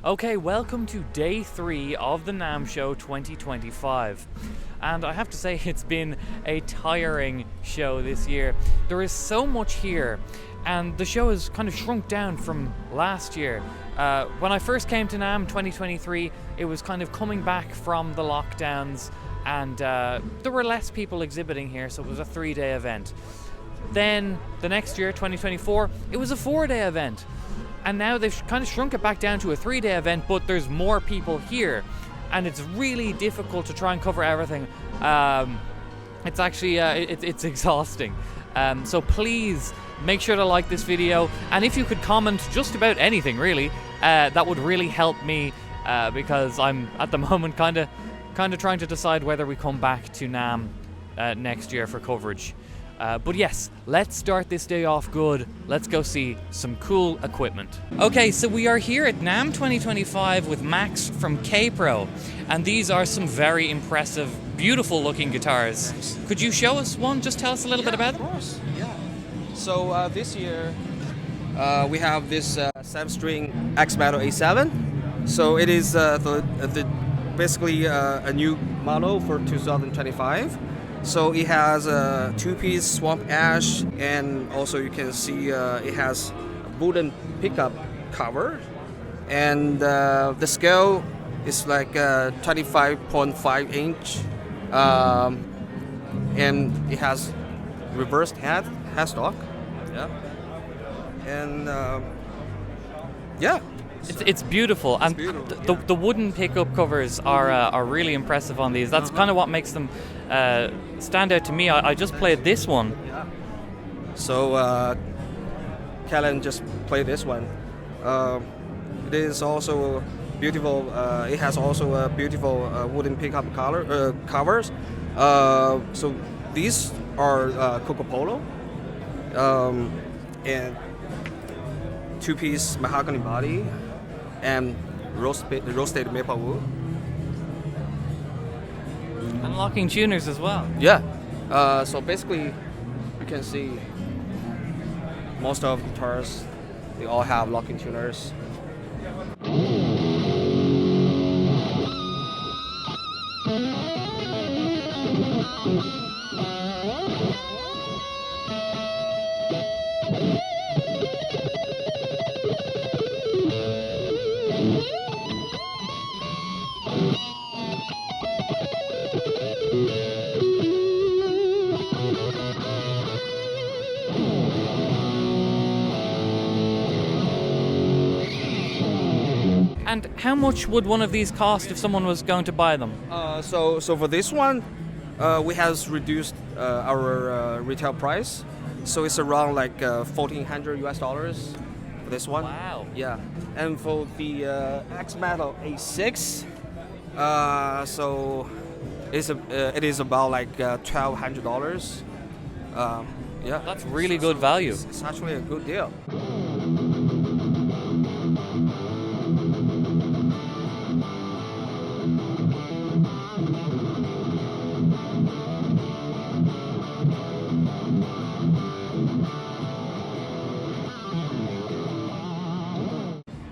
Okay, welcome to day 3 of the Namm Show 2025. And I have to say, it's been a tiring show this year. There is so much here, and the show has kind of shrunk down from last year. When I first came to Namm 2023, it was kind of coming back from the lockdowns, and there were less people exhibiting here, so it was a 3-day event. Then the next year, 2024, it was a 4-day event. And now they've kind of shrunk it back down to a 3-day event, but there's more people here, and it's really difficult to try and cover everything. It's actually it's exhausting. So please make sure to like this video, and if you could comment just about anything, really, that would really help me because I'm at the moment kind of trying to decide whether we come back to Namm next year for coverage. But yes, let's start this day off good. Let's go see some cool equipment. Okay, so we are here at Namm 2025 with Max from Keipro, and these are some very impressive, beautiful looking guitars. Thanks. Could you show us one? Just tell us a little bit about them. Of course, yeah. So this year we have this 7-string X Metal A7. So it is basically a new model for 2025. So it has a 2-piece swamp ash, and also you can see it has a wooden pickup cover, and the scale is like 25.5 inch, and it has reversed headstock, yeah, and yeah. It's beautiful, and beautiful, the wooden pickup covers are really impressive on these. That's kind of what makes them stand out to me. I just played this one. Yeah. So Kellen just played this one. It is also beautiful. It has also a beautiful wooden pickup covers. So these are Coco Polo, and 2-piece mahogany body, and roasted maple wood. And locking tuners as well. Yeah. So basically, you can see most of the guitars, they all have locking tuners. And how much would one of these cost if someone was going to buy them? So for this one, we have reduced our retail price. So it's around like $1,400 for this one. Wow. Yeah. And for the X Metal A6, so it is about like $1,200. Yeah. That's really good value. It's actually a good deal.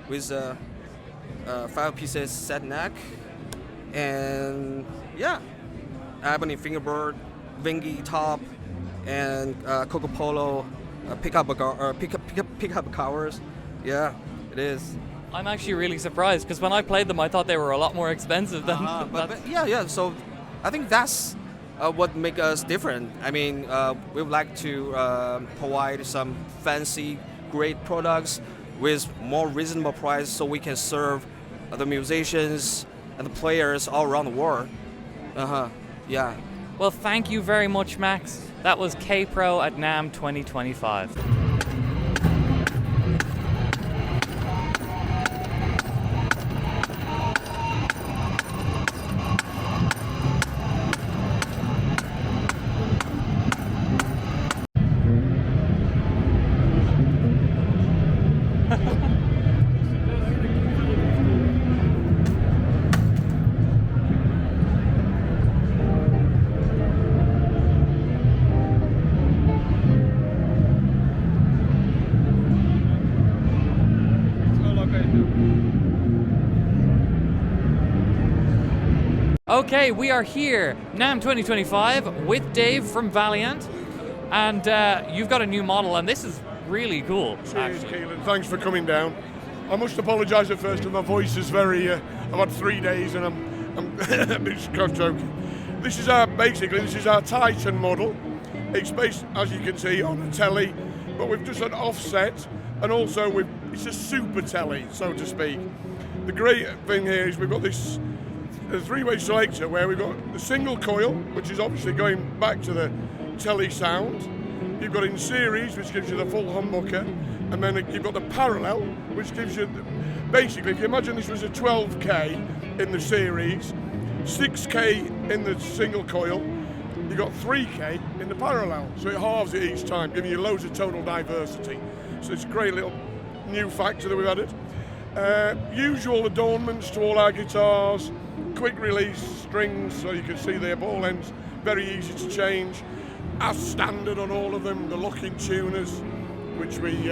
With 5 pieces set neck, and yeah, ebony fingerboard, vingy top, and Coco Polo pickup covers. Yeah, it is. I'm actually really surprised because when I played them, I thought they were a lot more expensive than. But yeah. So I think that's what makes us different. I mean, we would like to provide some fancy, great products with more reasonable price, so we can serve the musicians and the players all around the world. Yeah. Well, thank you very much, Max. That was Keipro at Namm 2025. Okay, we are here, Namm 2025, with Dave from Valiant, and you've got a new model, and this is really cool. Cheers, Keelan. Thanks for coming down. I must apologise at first, my voice is very. I've had 3 days, and I'm a bit joking. This is our Titan model. It's based, as you can see, on a telly, but we've just an offset, and also it's a super telly, so to speak. The great thing here is we've got this three-way selector where we've got the single coil, which is obviously going back to the telly sound. You've got in series, which gives you the full humbucker, and then you've got the parallel, which gives you, basically, if you imagine this was a 12K in the series, 6K in the single coil, you've got 3K in the parallel, so it halves it each time, giving you loads of tonal diversity. So it's a great little new factor that we've added. Usual adornments to all our guitars, quick release strings, so you can see their ball ends, very easy to change. As standard on all of them, the locking tuners, which we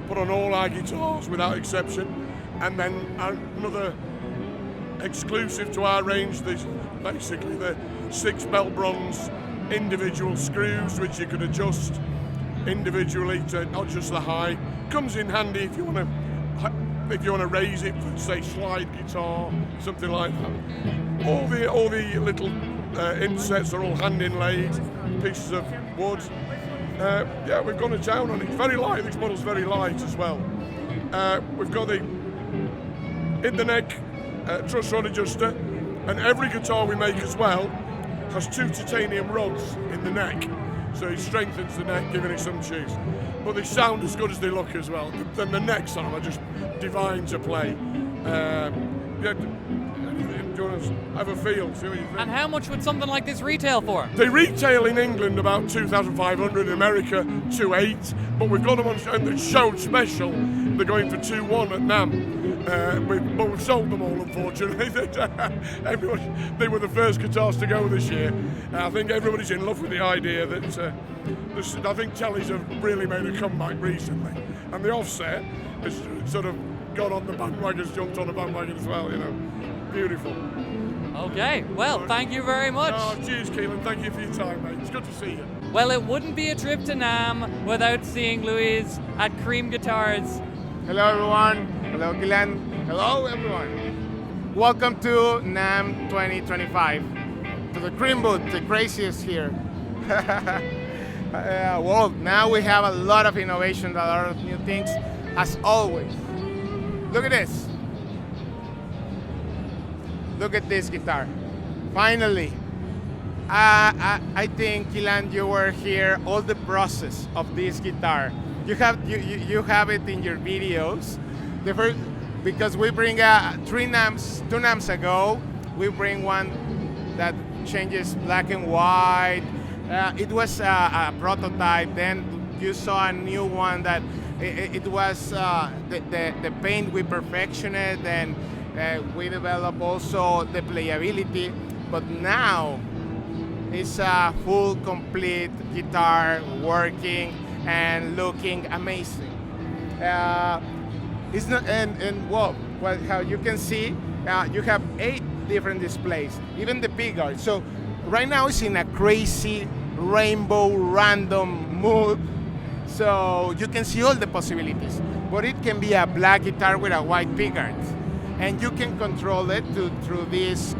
put on all our guitars without exception. And then another exclusive to our range, basically the 6 bell bronze individual screws, which you can adjust individually to adjust the high. Comes in handy if you want to raise it for, say, slide guitar, something like that. All the little insets are all hand inlaid pieces of wood. Yeah, we've gone to town on it. It's very light. This model's very light as well. We've got the in the neck truss rod adjuster, and every guitar we make as well has 2 titanium rods in the neck, so it strengthens the neck, giving it some cheese. But they sound as good as they look as well. Then the necks on them are just divine to play. Yeah, do you want to have a feel, see what you think? And how much would something like this retail for? They retail in England about 2,500, in America 2,800, but we've got them on the show special. They're going for 2,1 at Namm. But we've sold them all, unfortunately. They were the first guitars to go this year. I think everybody's in love with the idea that I think tellies have really made a comeback recently, and the offset has sort of got on the bandwagon, jumped on the bandwagon as well. Beautiful. Okay, well, thank you very much. Oh, cheers, Keelan. Thank you for your time, mate. It's good to see you. Well, it wouldn't be a trip to Namm without seeing Louise at Ciari Guitars. Hello, everyone. Hello, Keelan. Hello, everyone. Welcome to Namm 2025. To the cream booth, the craziest here. Well, now we have a lot of innovations, a lot of new things, as always. Look at this. Look at this guitar. Finally. I think, Keelan, you were here all the process of this guitar. You have it in your videos. Because we bring 2 Namms ago, we bring one that changes black and white. It was a prototype. Then you saw a new one that it was the paint, we perfected it, and we developed also the playability. But now it's a full, complete guitar working and looking amazing. It's not, well, how you can see, you have 8 different displays, even the big art. So right now it's in a crazy rainbow random mood. So you can see all the possibilities. But it can be a black guitar with a white pick art, and you can control it through this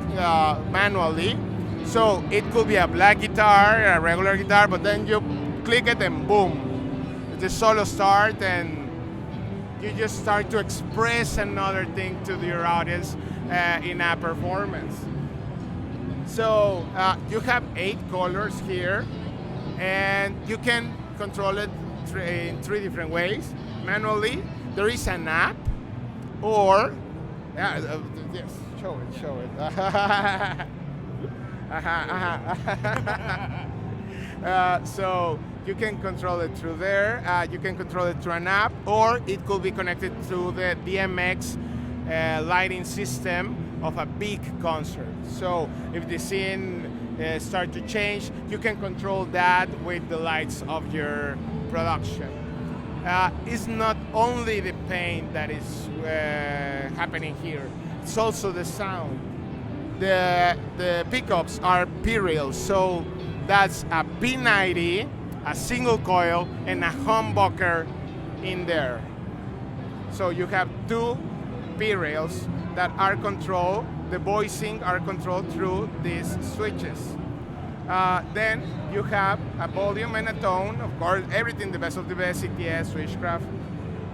manually. So it could be a black guitar, a regular guitar, but then you click it and boom, the solo start, and you just start to express another thing to your audience in a performance. So you have 8 colors here, and you can control it in 3 different ways. Manually, there is an app, or yes, show it. So you can control it through there. You can control it through an app, or it could be connected to the DMX lighting system of a big concert. So if the scene start to change, you can control that with the lights of your production. It's not only the paint that is happening here, it's also the sound. the pickups are P-rails, so that's a P90, a single coil, and a humbucker in there. So you have two P-rails that are controlled, the voicing are controlled through these switches. Then you have a volume and a tone, of course, everything the best of the best, CTS, Switchcraft.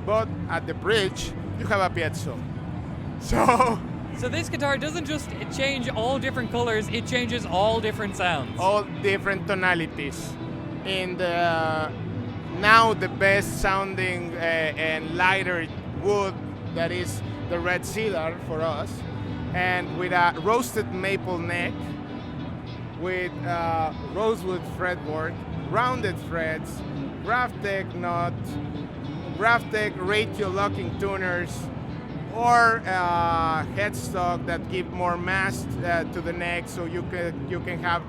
But at the bridge, you have a piezo. So this guitar doesn't just change all different colors, it changes all different sounds. All different tonalities. And now the best sounding and lighter wood, that is the red cedar for us, and with a roasted maple neck, with rosewood fretboard, rounded frets, Graphtec nut, Graphtec ratio locking tuners, or headstock that give more mass to the neck, so you can have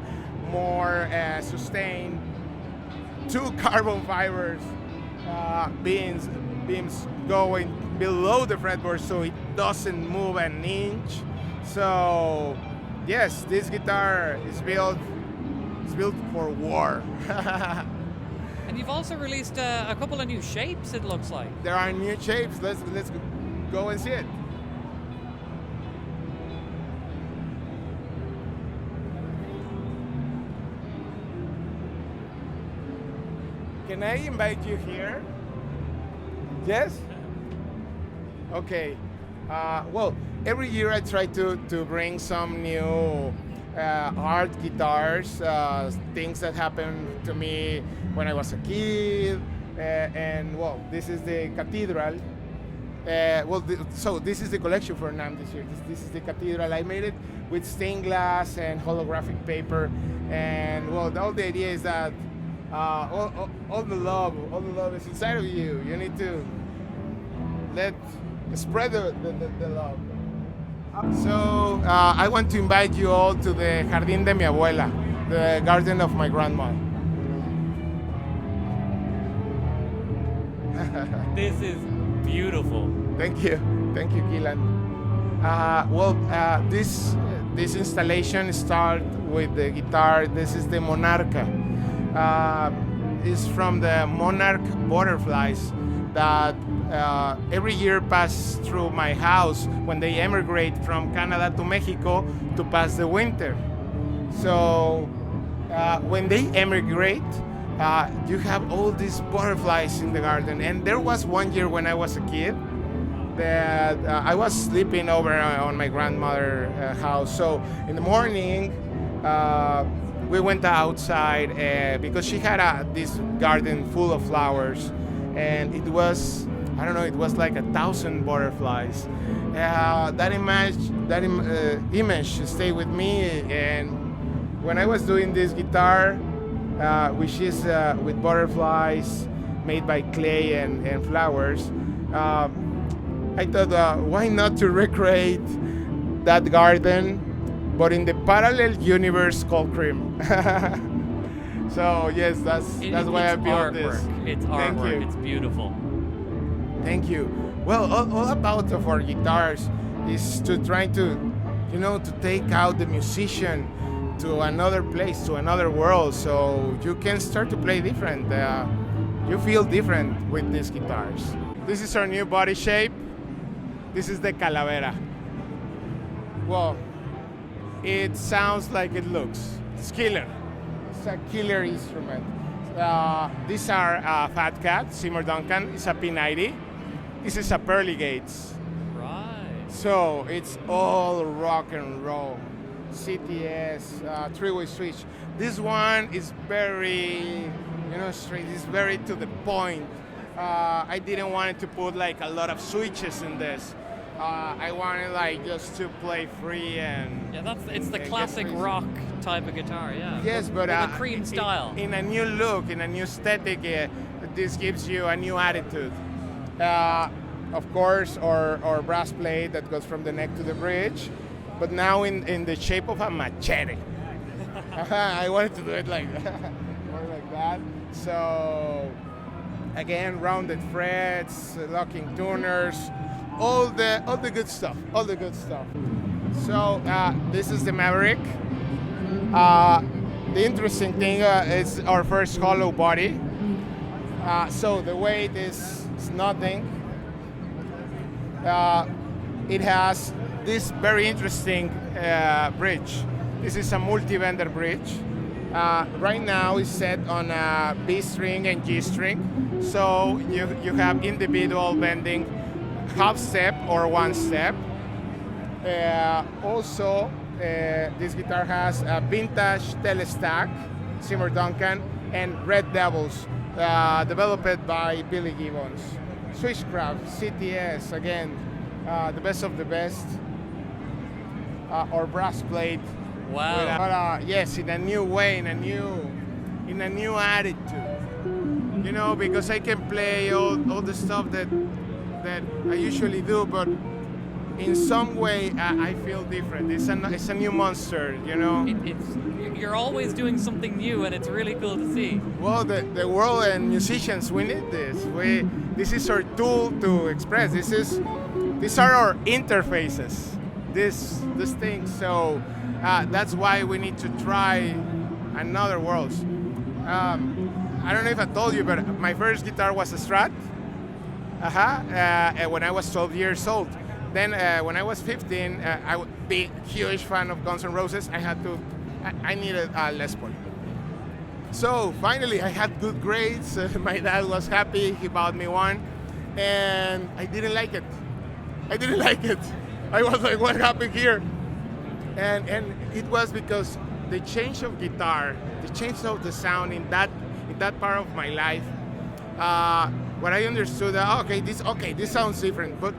more sustain. Two carbon fibers beams going below the fretboard, so it doesn't move an inch. So yes, this guitar is built for war. And you've also released a couple of new shapes, it looks like. There are new shapes. Let's go and see it. Can I invite you here? Yes? Okay. Well, every year I try to bring some new art guitars, things that happened to me when I was a kid. And well, this is the Cathedral. So this is the collection for Namm this year. This is the Cathedral. I made it with stained glass and holographic paper. And well, all the idea is that all the love is inside of you. You need to spread the love. So I want to invite you all to the Jardín de mi abuela, the garden of my grandma. This is beautiful. Thank you, Keelan. This installation starts with the guitar. This is the Monarca. It's from the monarch butterflies that every year pass through my house when they emigrate from Canada to Mexico to pass the winter. So when they emigrate, you have all these butterflies in the garden. And there was one year when I was a kid that I was sleeping over on my grandmother's house. So in the morning, we went outside because she had this garden full of flowers, and it was, I don't know, it was like 1,000 butterflies. That image stayed with me, and when I was doing this guitar, which is with butterflies made by clay and flowers, I thought, why not to recreate that garden, but in the parallel universe called Cream. So yes, that's why I built this. It's artwork. It's beautiful. Thank you. Well, all about of our guitars is to try to, to take out the musician to another place, to another world, so you can start to play different. You feel different with these guitars. This is our new body shape. This is the Calavera. Well, it sounds like it looks. It's killer. It's a killer instrument. These are Fat Cat, Seymour Duncan. It's a P90. This is a Pearly Gates. Right. So it's all rock and roll. CTS, three-way switch. This one is very, straight. It's very to the point. I didn't want to put like a lot of switches in this. I wanted just to play free and it's the classic rock type of guitar, yeah. Yes, but the Cream style. In a new look, in a new aesthetic, this gives you a new attitude. Of course, our brass plate that goes from the neck to the bridge, but now in the shape of a machete. I wanted to do it like that, more like that. So again, rounded frets, locking tuners. All the good stuff. So this is the Maverick. The interesting thing is our first hollow body. So the weight is nothing. It has this very interesting bridge. This is a multi-bender bridge. Right now it's set on a B string and G string. So you have individual bending, half step or one step. Also, this guitar has a vintage telestack, Zimmer Duncan, and Red Devils, developed by Billy Gibbons. Switchcraft, CTS, again, the best of the best. Or brass plate. Wow. But yes, in a new way, in a new attitude. You know, because I can play all the stuff that I usually do, but in some way I feel different. It's a new monster, you know. You're always doing something new, and it's really cool to see. Well, the world and musicians, we need this. This is our tool to express. These are our interfaces. This thing. So that's why we need to try another world. I don't know if I told you, but my first guitar was a Strat. When I was 12 years old. Then when I was 15, I was a big, huge fan of Guns N' Roses. I needed a Les Paul. So finally, I had good grades. My dad was happy. He bought me one, and I didn't like it. I was like, what happened here? And it was because the change of guitar, the change of the sound in that part of my life. What I understood that this sounds different, but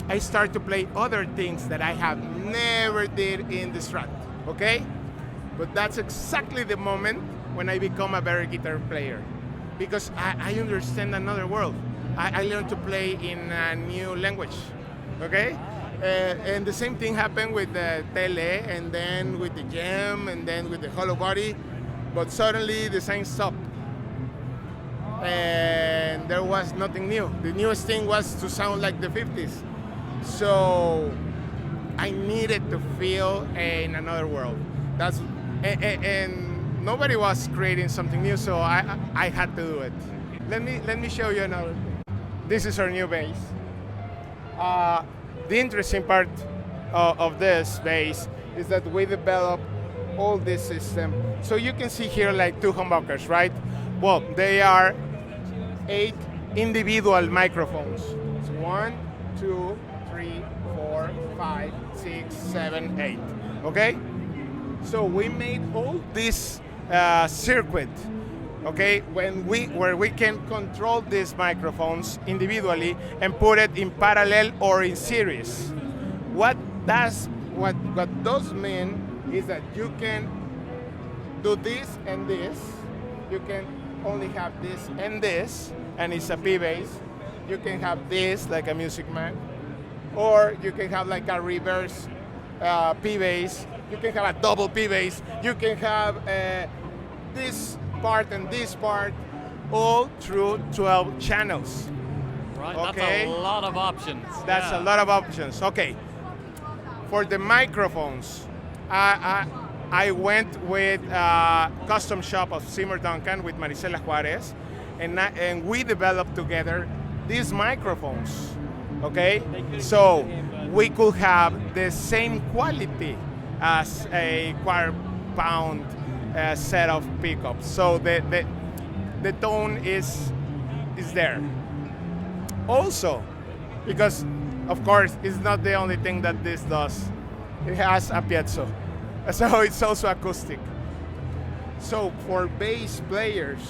I start to play other things that I have never did in the Strat. Okay, but that's exactly the moment when I become a better guitar player, because I understand another world. I learned to play in a new language. Okay. And the same thing happened with the Tele, and then with the Gem, and then with the hollow body. But suddenly the sign stopped, and there was nothing new. The newest thing was to sound like the 50s. So I needed to feel in another world. And nobody was creating something new, so I had to do it. Let me show you another thing. This is our new bass. The interesting part of this bass is that we developed all this system. So you can see here like two humbuckers, right? Well, they are 8 individual microphones. It's 1, 2, 3, 4, 5, 6, 7, 8. Okay? So we made all this circuit, okay, where we can control these microphones individually and put it in parallel or in series. What does mean is that you can do this and this. You can only have this, and it's a P bass. You can have this like a Music Man, or you can have like a reverse P bass. You can have a double P bass. You can have this part and this part, all through 12 channels. Right, okay. That's a lot of options. That's a lot of options. Okay. For the microphones, I went with custom shop of Zimmer Duncan with Marisela Juarez, and we developed together these microphones. Okay, so we could have the same quality as a quarter-pound set of pickups. So the tone is there. Also, because of course it's not the only thing that this does. It has a piezo, so it's also acoustic. So for bass players,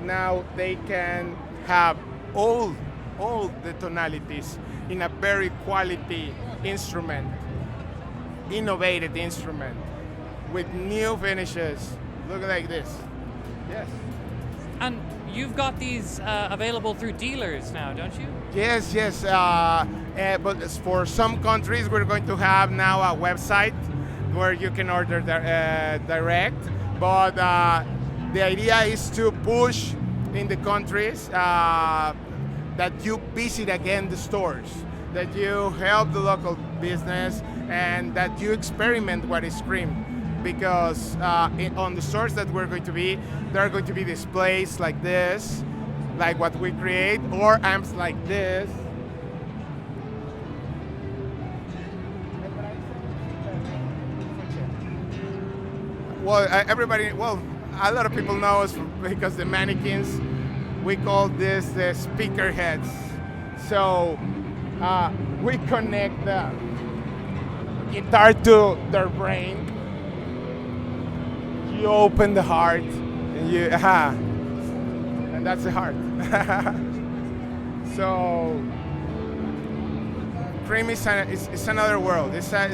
now they can have all the tonalities in a very quality instrument, innovative instrument with new finishes. Look like this. Yes. And you've got these available through dealers now, don't you? Yes. But for some countries, we're going to have now a website where you can order direct. But the idea is to push in the countries that you visit again the stores, that you help the local business and that you experiment what is cream. Because on the stores that we're going to be, there are going to be displays like this, like what we create, or amps like this. Well, a lot of people know us because the mannequins, we call this the speaker heads. So we connect the guitar to their brain. You open the heart, and and that's the heart. So Cream is another world. It's a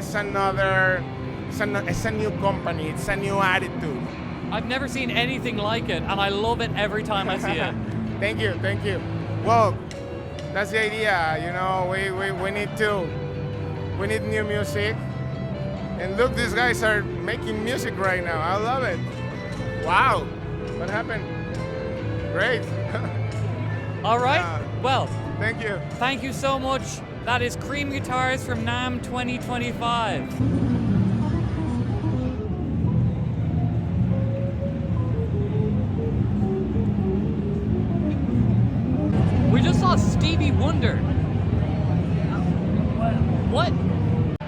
new company. It's a new attitude. I've never seen anything like it, and I love it every time I see it. Thank you. Well, that's the idea. You know, we need new music. And look, these guys are making music right now. I love it. Wow, what happened? Great. All right. Well, thank you. Thank you so much. That is Cream Guitars from Namm 2025. We just saw Stevie Wonder. What?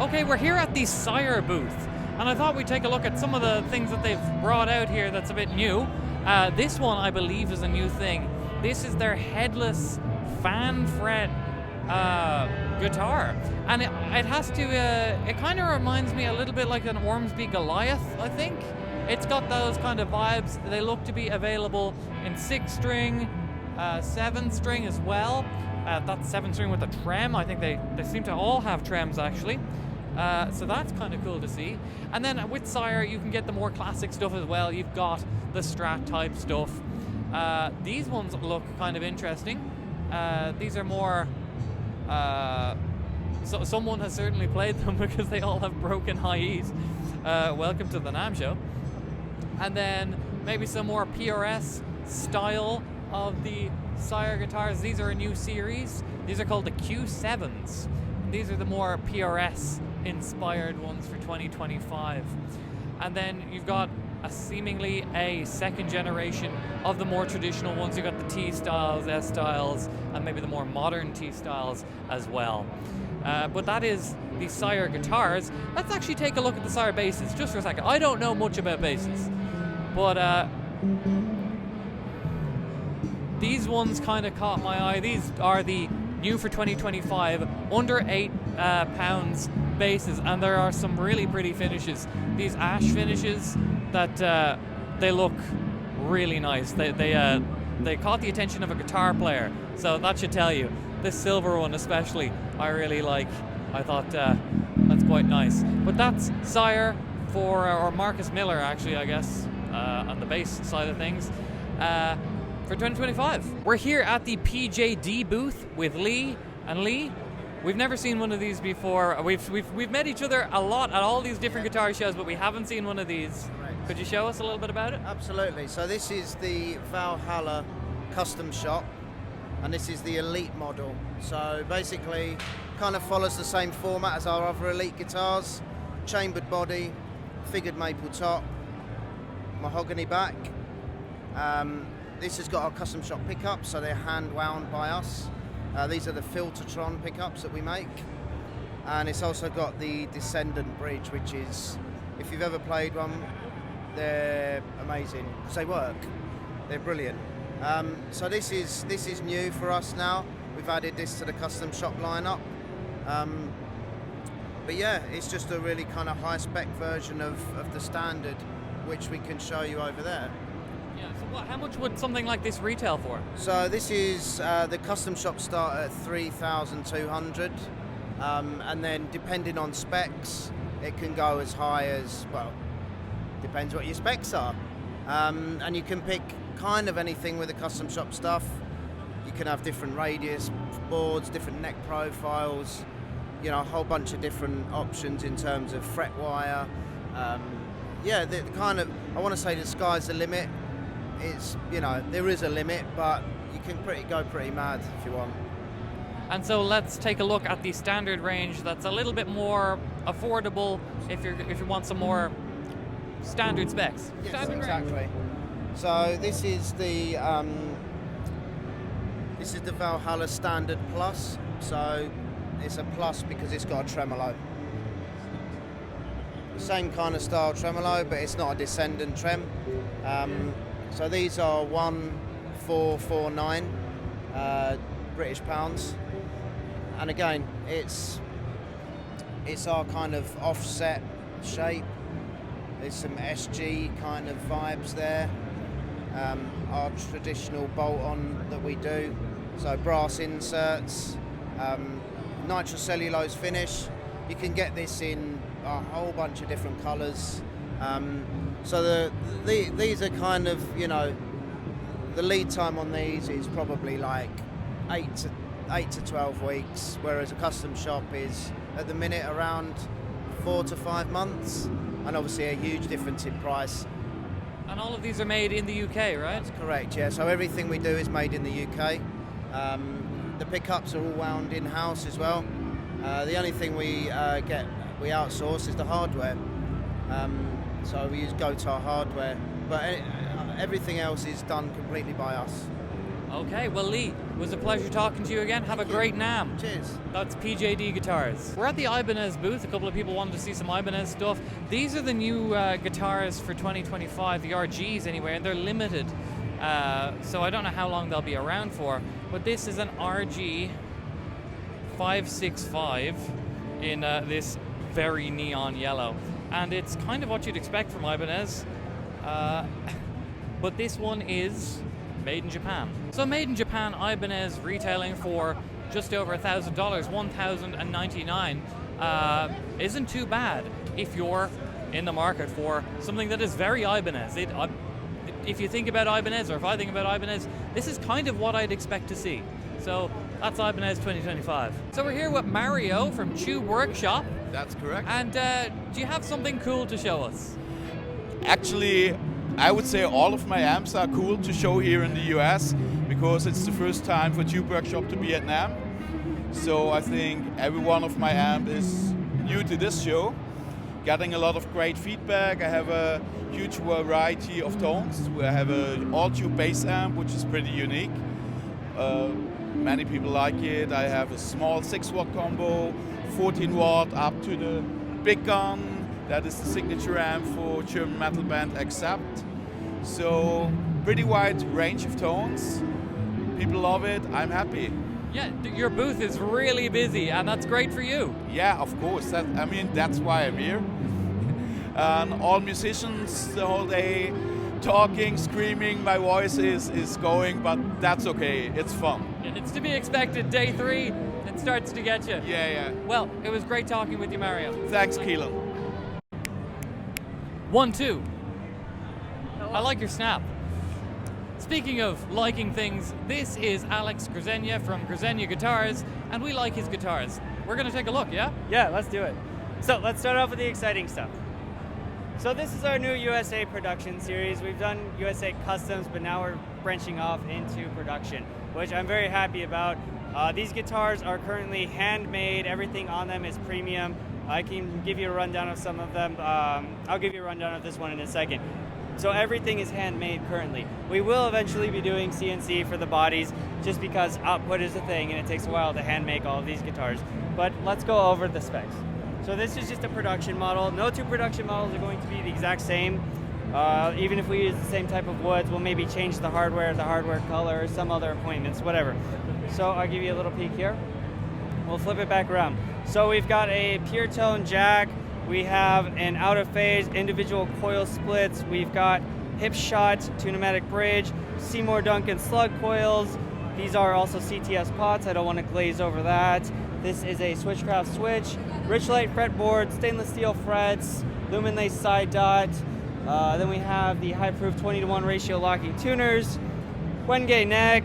Okay, we're here at the Sire booth, and I thought we'd take a look at some of the things that they've brought out here that's a bit new. This one, I believe, is a new thing. This is their headless fan fret guitar, and it has to. It kind of reminds me a little bit like an Ormsby Goliath, I think. It's got those kind of vibes. They look to be available in 6-string, 7-string as well. That's 7-string with a trem. I think they seem to all have trems actually. So that's kind of cool to see. And then with Sire, you can get the more classic stuff as well. You've got the Strat type stuff. These ones look kind of interesting. These are more... so someone has certainly played them because they all have broken high E's. Welcome to the Namm show. And then maybe some more PRS style of the Sire guitars. These are a new series. These are called the Q7s. These are the more PRS inspired ones for 2025. And then you've got seemingly a second generation of the more traditional ones. You've got the T styles, S styles, and maybe the more modern T styles as well. But that is the Sire guitars. Let's actually take a look at the Sire basses just for a second. I don't know much about basses, but these ones kind of caught my eye. These are the new for 2025, under 8 pounds basses, and there are some really pretty finishes. These ash finishes that they look really nice. They caught the attention of a guitar player, so that should tell you. This silver one especially, I really like. I thought that's quite nice. But that's Sire or Marcus Miller actually, I guess, on the bass side of things. For 2025. We're here at the PJD booth with Lee. And Lee, we've never seen one of these before. We've met each other a lot at all these different guitar shows, but we haven't seen one of these. Right. Could you show us a little bit about it? Absolutely. So this is the Valhalla custom shop, and this is the Elite model. So basically, kind of follows the same format as our other Elite guitars. Chambered body, figured maple top, mahogany back. This has got our custom shop pickups, so they're hand wound by us. These are the Filtertron pickups that we make. And it's also got the Descendant bridge, which is, if you've ever played one, they're amazing. They work. They're brilliant. So this is new for us now. We've added this to the custom shop lineup. But yeah, it's just a really kind of high spec version of the standard, which we can show you over there. Yeah, so how much would something like this retail for? So this is, the custom shops start at 3,200, and then depending on specs, it can go as high as, well, depends what your specs are. And you can pick kind of anything with the custom shop stuff. You can have different radius boards, different neck profiles, you know, a whole bunch of different options in terms of fret wire. Yeah, the kind of, I want to say the sky's the limit. It's, you know, there is a limit, but you can go pretty mad if you want. And so let's take a look at the standard range that's a little bit more affordable if you want some more standard specs. Yes, Standard range. exactly. So this is the Valhalla Standard Plus. So it's a plus because it's got a tremolo. Same kind of style tremolo, but it's not a descendant trem. So these are 1449 British pounds, and again, it's our kind of offset shape. There's some SG kind of vibes there. Our traditional bolt-on that we do, so brass inserts, nitrocellulose finish. You can get this in a whole bunch of different colours. So these are kind of, you know, the lead time on these is probably like 8 to 12 weeks, whereas a custom shop is at the minute around 4 to 5 months, and obviously a huge difference in price. And all of these are made in the UK, right? That's correct, yeah. So everything we do is made in the UK. The pickups are all wound in-house as well. The only thing we outsource is the hardware. So we use Guitar hardware, but everything else is done completely by us. Okay, well Lee, it was a pleasure talking to you again. Have a great Namm. Cheers. That's PJD Guitars. We're at the Ibanez booth. A couple of people wanted to see some Ibanez stuff. These are the new guitars for 2025, the RGs anyway, and they're limited. So I don't know how long they'll be around for, but this is an RG 565 in this very neon yellow. And it's kind of what you'd expect from Ibanez. But this one is made in Japan. So made in Japan, Ibanez retailing for just over $1,000, $1,099, isn't too bad if you're in the market for something that is very Ibanez. If you think about Ibanez, or if I think about Ibanez, this is kind of what I'd expect to see. So that's Ibanez 2025. So we're here with Mario from Tube Workshop. That's correct. And do you have something cool to show us? Actually, I would say all of my amps are cool to show here in the US because it's the first time for Tube Workshop to be at Namm. So I think every one of my amp is new to this show. Getting a lot of great feedback. I have a huge variety of tones. I have an all-tube bass amp, which is pretty unique. Many people like it. I have a small 6-watt combo, 14 watt up to the big gun. That is the signature amp for German metal band Accept. So pretty wide range of tones. People love it. I'm happy. Yeah, your booth is really busy, and that's great for you. Yeah, of course. That's why I'm here. And all musicians the whole day talking, screaming. My voice is going, but that's okay. It's fun. It's to be expected. Day 3, it starts to get you. Yeah. Well, it was great talking with you, Mario. Thanks, Keelan. 1, 2. I like your snap. Speaking of liking things, this is Alex Grzenia from Grzenia Guitars, and we like his guitars. We're going to take a look, yeah? Yeah, let's do it. So let's start off with the exciting stuff. So this is our new USA production series. We've done USA customs, but now we're branching off into production, which I'm very happy about. These guitars are currently handmade. Everything on them is premium. I can give you a rundown of some of them. I'll give you a rundown of this one in a second. So everything is handmade currently. We will eventually be doing CNC for the bodies just because output is a thing and it takes a while to hand make all of these guitars. But let's go over the specs. So this is just a production model. No two production models are going to be the exact same. Even if we use the same type of woods, we'll maybe change the hardware color, some other appointments, whatever. So I'll give you a little peek here. We'll flip it back around. So we've got a pure tone jack. We have an out of phase individual coil splits. We've got hip shot to pneumatic bridge, Seymour Duncan slug coils. These are also CTS pots. I don't want to glaze over that. This is a Switchcraft switch, Richlite fretboard, stainless steel frets, lumen lace side dot. Then we have the high proof 20:1 ratio locking tuners, Wenge neck,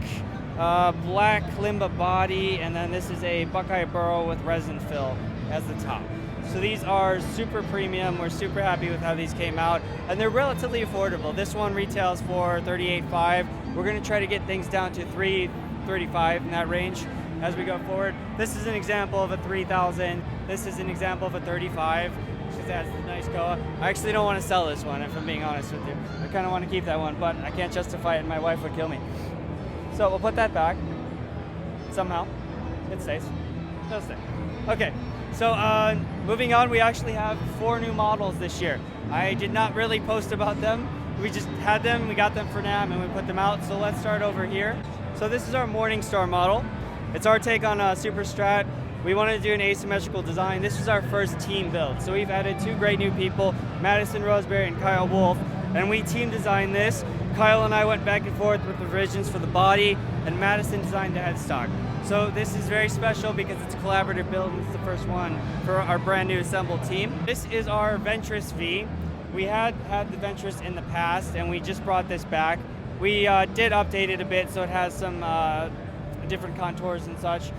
black Limba body, and then this is a Buckeye Burrow with resin fill as the top. So these are super premium. We're super happy with how these came out, and they're relatively affordable. This one retails for $38.5. We're going to try to get things down to $335 in that range. as we go forward. This is an example of a 3000. This is an example of a 35. Because it has a nice koa. I actually don't want to sell this one, if I'm being honest with you. I kind of want to keep that one, but I can't justify it and my wife would kill me. So we'll put that back. Somehow. It stays. It'll stay. Okay, so moving on, we actually have 4 new models this year. I did not really post about them. We just had them, we got them for Namm, and we put them out. So let's start over here. So this is our Morningstar model. It's our take on a Super Strat. We wanted to do an asymmetrical design. This was our first team build. So we've added 2 great new people, Madison Roseberry and Kyle Wolf, and we team designed this. Kyle and I went back and forth with revisions for the body, and Madison designed the headstock. So this is very special because it's a collaborative build, and it's the first one for our brand new assembled team. This is our Ventress V. We had the Ventress in the past, and we just brought this back. We did update it a bit, so it has some different contours and such.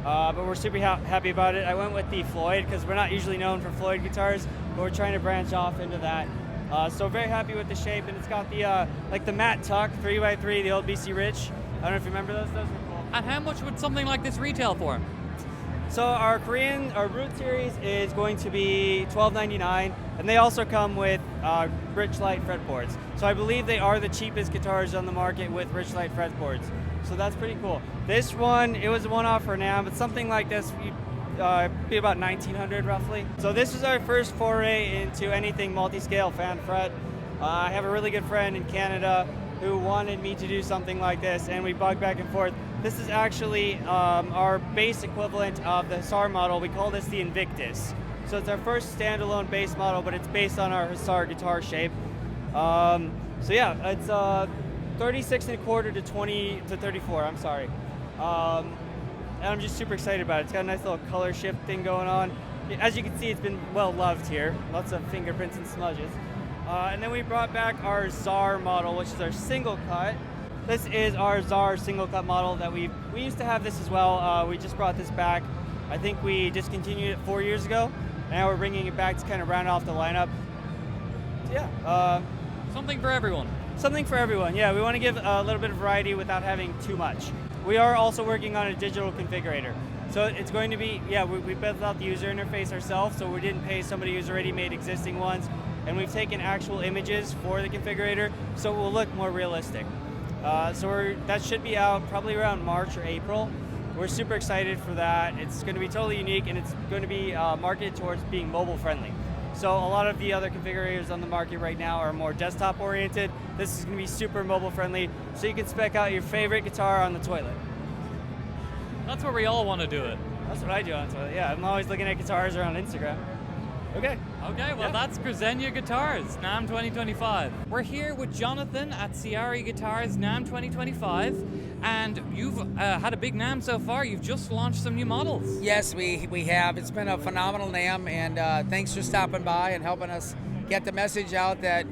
But we're super happy about it. I went with the Floyd because we're not usually known for Floyd guitars, but we're trying to branch off into that. So very happy with the shape, and it's got the like the matte tuck 3x3, the old BC Rich. I don't know if you remember those. Those were cool. And how much would something like this retail for? So our Root series is going to be $12.99, and they also come with Richlight fretboards. So I believe they are the cheapest guitars on the market with Richlight fretboards. So that's pretty cool. This one, it was a one-off for now, but something like this would be about $1,900 roughly. So this was our first foray into anything multi-scale fan fret. I have a really good friend in Canada who wanted me to do something like this, and we bugged back and forth. This is actually our base equivalent of the Hussar model. We call this the Invictus. So it's our first standalone base model, but it's based on our Hussar guitar shape. So yeah, it's 36.25 to 20 to 34. I'm sorry, and I'm just super excited about it. It's got a nice little color shift thing going on. As you can see, it's been well loved here. Lots of fingerprints and smudges. And then we brought back our Czar model, which is our single cut. This is our Czar single cut model that we used to have this as well. We just brought this back. I think we discontinued it 4 years ago. And now we're bringing it back to kind of round off the lineup. So yeah. Something for everyone. Something for everyone, yeah. We want to give a little bit of variety without having too much. We are also working on a digital configurator. So it's going to be, yeah, we built out the user interface ourselves, so we didn't pay somebody who's already made existing ones. And we've taken actual images for the configurator, so it will look more realistic. So that should be out probably around March or April. We're super excited for that. It's going to be totally unique, and it's going to be marketed towards being mobile friendly. So a lot of the other configurators on the market right now are more desktop oriented. This is going to be super mobile friendly, so you can spec out your favorite guitar on the toilet. That's where we all want to do it. That's what I do on the toilet, yeah. I'm always looking at guitars around Instagram. Okay. Okay, well that's Grzenia Guitars, Namm 2025. We're here with Jonathan at Ciari Guitars, Namm 2025, and you've had a big Namm so far. You've just launched some new models. Yes, we have. It's been a phenomenal Namm, and thanks for stopping by and helping us get the message out that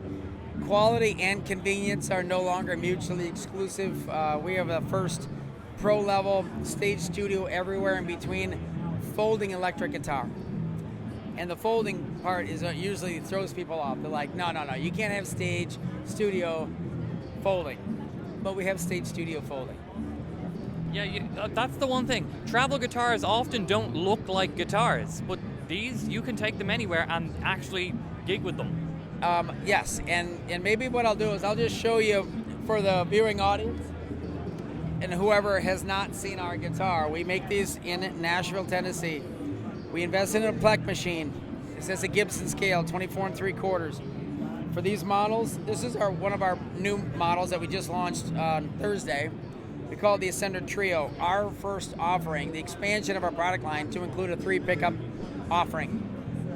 quality and convenience are no longer mutually exclusive. We have the first pro-level stage studio everywhere in between folding electric guitar. And the folding part is usually throws people off. They're like, no, you can't have stage, studio, folding. But we have stage, studio, folding. Yeah, that's the one thing. Travel guitars often don't look like guitars, but these, you can take them anywhere and actually gig with them. Yes, and maybe what I'll do is I'll just show you for the viewing audience and whoever has not seen our guitar. We make these in Nashville, Tennessee. We invested in a Plek machine. This is a Gibson scale, 24 3/4. For these models, this is one of our new models that we just launched on Thursday. We call it the Ascender Trio, our first offering, the expansion of our product line to include a 3 pickup offering.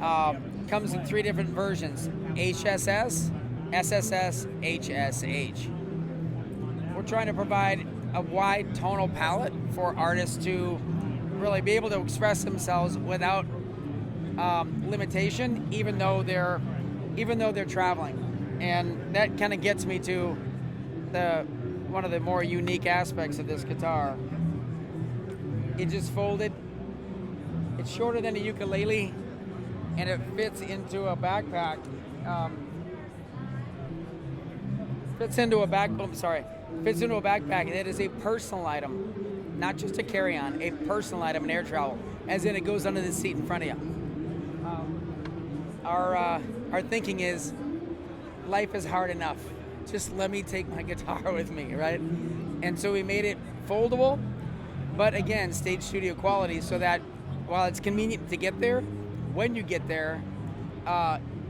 Comes in 3 different versions, HSS, SSS, HSH. We're trying to provide a wide tonal palette for artists to really be able to express themselves without limitation, even though they're traveling, and that kind of gets me to one of the more unique aspects of this guitar. It just folded. It's shorter than a ukulele, and it fits into a backpack. Fits into a backpack. It is a personal item. not just a carry-on, a personal item in air travel, as in it goes under the seat in front of you. Our thinking is, life is hard enough. Just let me take my guitar with me, right? And so we made it foldable, but again, stage studio quality, so that while it's convenient to get there, when you get there,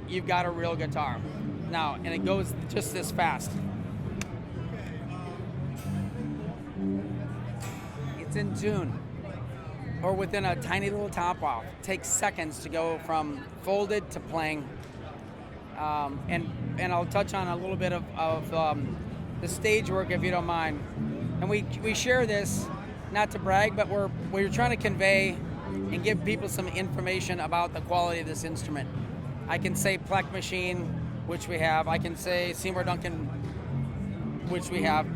you've got a real guitar. Now, and it goes just this fast. It's in tune, or within a tiny little top off. It takes seconds to go from folded to playing. And I'll touch on a little bit of the stage work, if you don't mind. And we share this, not to brag, but we're trying to convey and give people some information about the quality of this instrument. I can say Plek machine, which we have. I can say Seymour Duncan, which we have.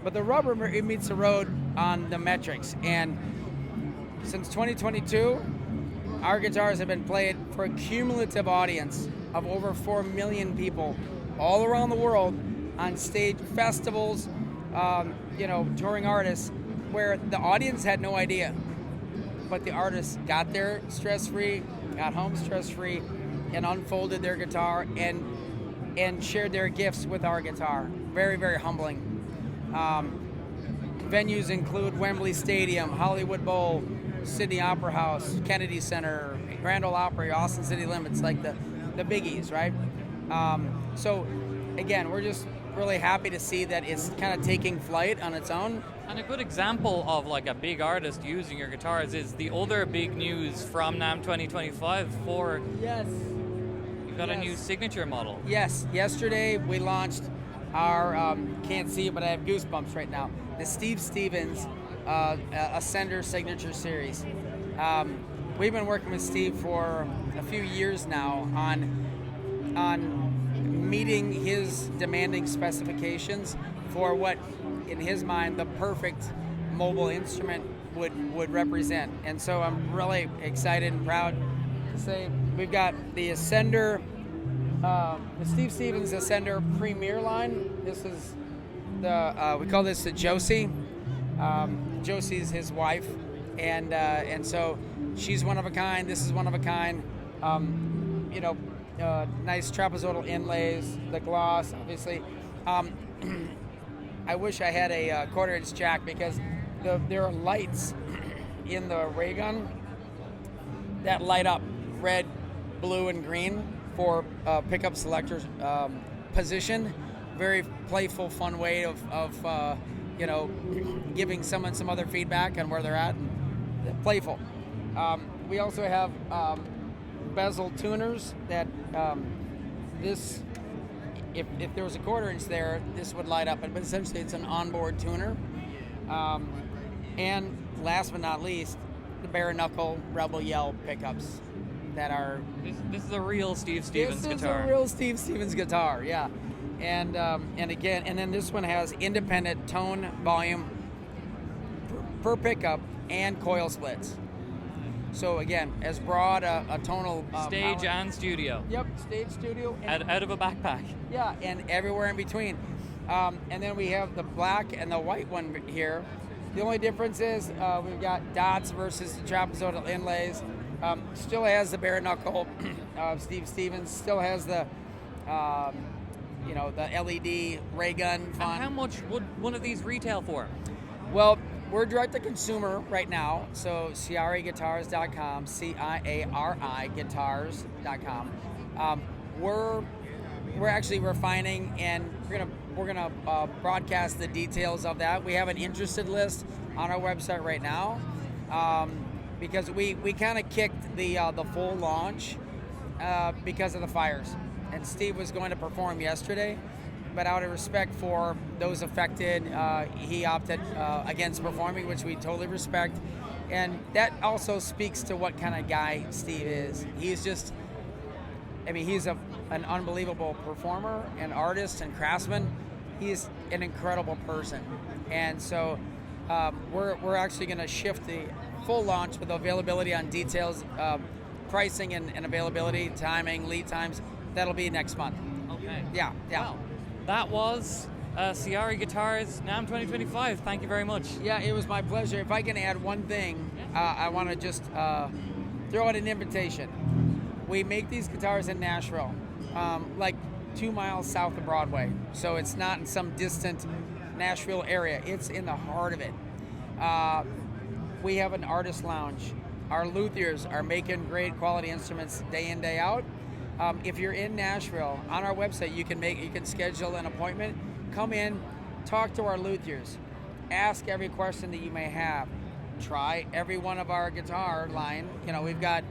But the rubber, it meets the road on the metrics. And since 2022, our guitars have been played for a cumulative audience of over 4 million people all around the world on stage festivals, touring artists, where the audience had no idea. But the artists got there stress-free, got home stress-free, and unfolded their guitar and shared their gifts with our guitar. Very, very humbling. Venues include Wembley Stadium, Hollywood Bowl, Sydney Opera House, Kennedy Center, Grand Ole Opry, Austin City Limits, like the biggies, right? So, again, we're just really happy to see that it's kind of taking flight on its own. And a good example of like a big artist using your guitars is the other big news from NAMM 2025 for... Yes. You've got a new signature model. Yes. Yesterday we launched our, can't see it, but I have goosebumps right now, the Steve Stevens Ascender Signature Series. We've been working with Steve for a few years now on meeting his demanding specifications for what, in his mind, the perfect mobile instrument would represent. And so I'm really excited and proud to say we've got the Ascender, the Steve Stevens Ascender Premier line. This is we call this the Josie. Josie's his wife, and so she's one of a kind. This is one of a kind. Nice trapezoidal inlays, the gloss, obviously. I wish I had a quarter-inch jack, because there are lights in the ray gun that light up red, blue, and green for pickup selectors position. Very playful, fun way of giving someone some other feedback on where they're at. And playful. We also have bezel tuners that this, if there was a quarter-inch there, this would light up. But essentially, it's an onboard tuner. And last but not least, the bare knuckle Rebel Yell pickups that are. This is a real Steve Stevens guitar. This is a real Steve Stevens guitar, yeah. And then this one has independent tone, volume per pickup, and coil splits. So again, as broad a tonal stage power. And studio. Yep, stage, studio, out of a backpack. Yeah, and everywhere in between. And then we have the black and the white one here. The only difference is we've got dots versus the trapezoidal inlays. Still has the bare knuckle. Steve Stevens still has the the LED ray gun font. And how much would one of these retail for? Well, we're direct to consumer right now, so ciariguitars.com, CIARI guitars.com. We're actually refining, and we're gonna broadcast the details of that. We have an interested list on our website right now, because we kind of kicked the full launch because of the fires, and Steve was going to perform yesterday. But out of respect for those affected, he opted against performing, which we totally respect. And that also speaks to what kind of guy Steve is. He's just, he's an unbelievable performer and artist and craftsman. He's an incredible person. And so we're actually going to shift the full launch with availability on details, pricing and availability, timing, lead times. That'll be next month. Okay. Yeah. Wow. That was Ciari Guitars, Namm 2025. Thank you very much. Yeah, it was my pleasure. If I can add one thing, I want to just throw out an invitation. We make these guitars in Nashville, like 2 miles south of Broadway. So it's not in some distant Nashville area. It's in the heart of it. We have an artist lounge. Our luthiers are making great quality instruments day in, day out. If you're in Nashville, on our website, you can schedule an appointment. Come in, talk to our luthiers, ask every question that you may have. Try every one of our guitar line. You know, we've got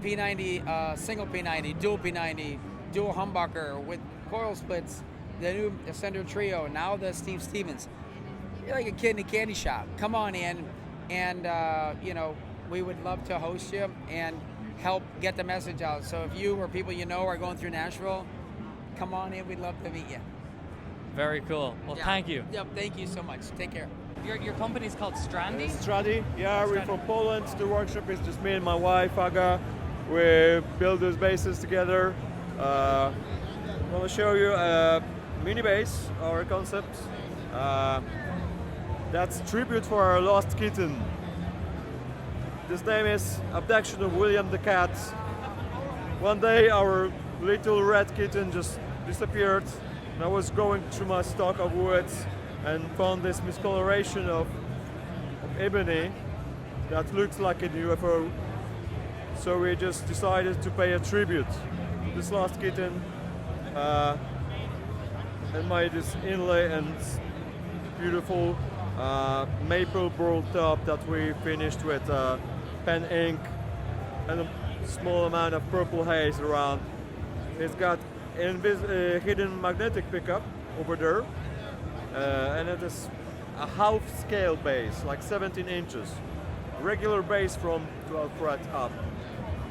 P90, single P90, dual P90, dual humbucker with coil splits, the new Ascender Trio, now the Steve Stevens. You're like a kid in a candy shop. Come on in, and you know, we would love to host you and help get the message out. So if you or people you know are going through Nashville, come on in. We'd love to meet you. Very cool. Well, Yeah. thank you. Yep, thank you so much. Take care. Your company's called Stradi? Stradi, yeah, we're Stradi. from Poland. The workshop is just me and my wife, Aga. We build those basses together. I want to show you a mini bass, our concept. That's tribute for our lost kitten. This name is Abduction of William the Cat. One day our little red kitten just disappeared, and I was going through my stock of wood and found this miscoloration of ebony that looks like a UFO. So we just decided to pay a tribute to this lost kitten and made this inlay and beautiful maple burl top that we finished with pen ink and a small amount of purple haze around. It's got a hidden magnetic pickup over there, and it is a half scale bass, like 17 inches. Regular bass from 12 fret up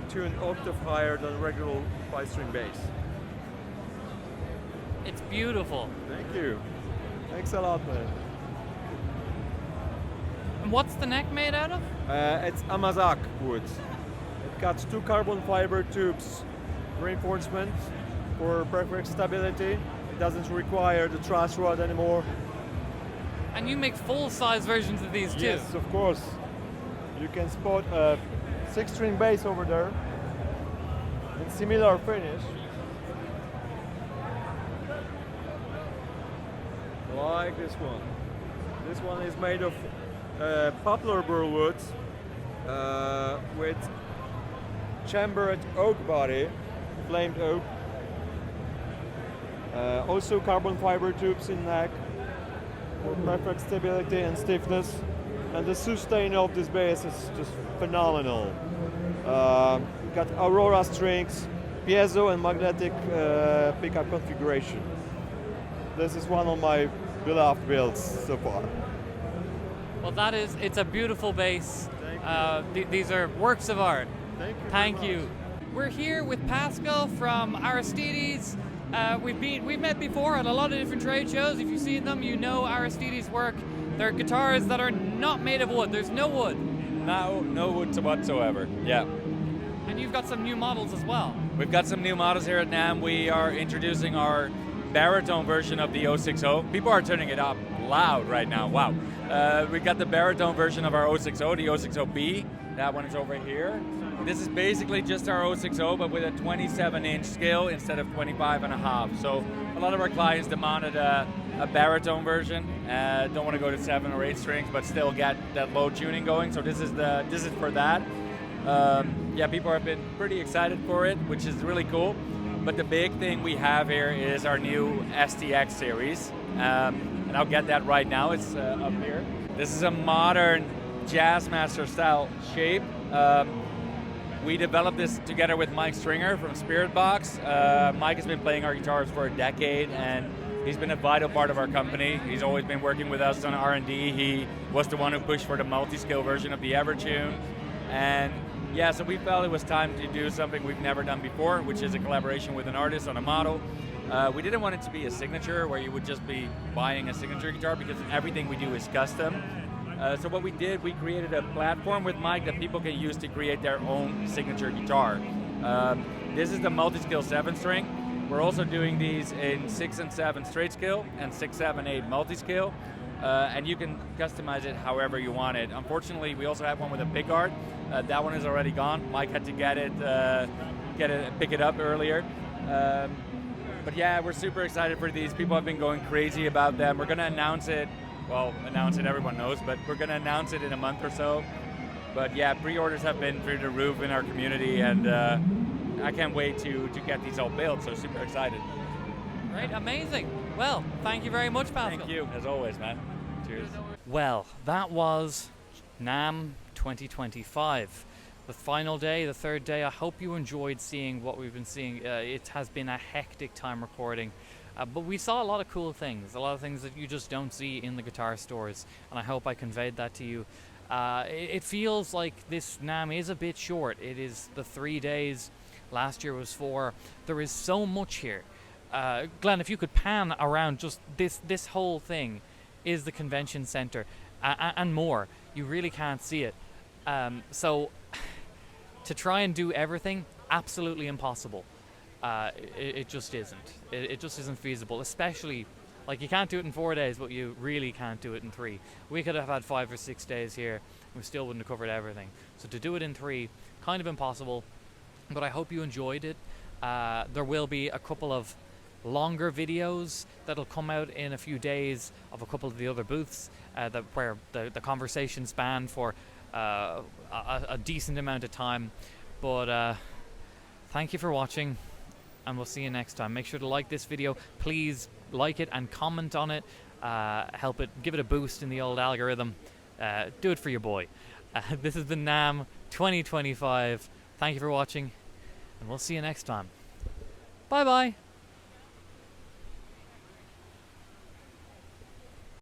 to an octave higher than regular 5-string bass. It's beautiful. Thank you. Thanks a lot, man. And what's the neck made out of? It's Amazak wood. It got 2 carbon fiber tubes reinforcement for perfect stability. It doesn't require the truss rod anymore. And you make full-size versions of these too? Yes, of course. You can spot a 6-string bass over there in similar finish. Like this one. This one is made of poplar burl wood with chambered oak body, flamed oak. Also carbon fiber tubes in neck for perfect stability and stiffness. And the sustain of this bass is just phenomenal. Got Aurora strings, piezo and magnetic pickup configuration. This is one of my beloved builds so far. Well, it's a beautiful bass. These are works of art. Thank you. you. We're here with Pascal from Aristides. We've met before at a lot of different trade shows. If you've seen them, you know Aristides' work. They're guitars that are not made of wood. There's no wood. No wood whatsoever. Yeah. And you've got some new models as well. We've got some new models here at Namm. We are introducing our baritone version of the 060. People are turning it up loud right now. Wow. We got the baritone version of our 060, the 060B. That one is over here. This is basically just our 060, but with a 27-inch scale instead of 25.5. So a lot of our clients demanded a baritone version. Don't want to go to 7 or 8 strings, but still get that low tuning going. So this is for that. Yeah, people have been pretty excited for it, which is really cool. But the big thing we have here is our new STX series, and I'll get that right now. It's up here. This is a modern Jazzmaster style shape. We developed this together with Mike Stringer from Spirit Box. Mike has been playing our guitars for a decade, and he's been a vital part of our company. He's always been working with us on R&D. He was the one who pushed for the multi-scale version of the Evertune. And yeah, so we felt it was time to do something we've never done before, which is a collaboration with an artist on a model. We didn't want it to be a signature where you would just be buying a signature guitar, because everything we do is custom. So what we did, we created a platform with Mike that people can use to create their own signature guitar. This is the multi-scale 7-string. We're also doing these in 6 and 7 straight scale and 6, 7, 8 multi-scale. And you can customize it however you want it. Unfortunately, we also have one with a big art. That one is already gone. Mike had to pick it up earlier. But yeah, we're super excited for these. People have been going crazy about them. We're gonna announce it. Well, announce it, everyone knows, but we're gonna announce it in a month or so. But yeah, pre-orders have been through the roof in our community, and I can't wait to get these all built. So super excited. Great, amazing. Well, thank you very much, Pascal. Thank you, as always, man. Cheers. Well, that was Namm 2025. The final day, the third day. I hope you enjoyed seeing what we've been seeing. It has been a hectic time recording, but we saw a lot of cool things, a lot of things that you just don't see in the guitar stores, and I hope I conveyed that to you. It feels like this Namm is a bit short. It is the 3 days. Last year was 4. There is so much here. Glenn, if you could pan around just this whole thing is the convention center and more. You really can't see it. So to try and do everything, absolutely impossible. It just isn't. It just isn't feasible, especially, like, you can't do it in 4 days, but you really can't do it in 3. We could have had 5 or 6 days here, and we still wouldn't have covered everything. So to do it in 3, kind of impossible, but I hope you enjoyed it. There will be a couple of longer videos that'll come out in a few days of a couple of the other booths where the conversation spanned for a decent amount of time. But thank you for watching, and we'll see you next time. Make sure to like this video. Please like it and comment on it. Help it, give it a boost in the old algorithm. Do it for your boy. This is the Namm 2025. Thank you for watching, and we'll see you next time. Bye bye.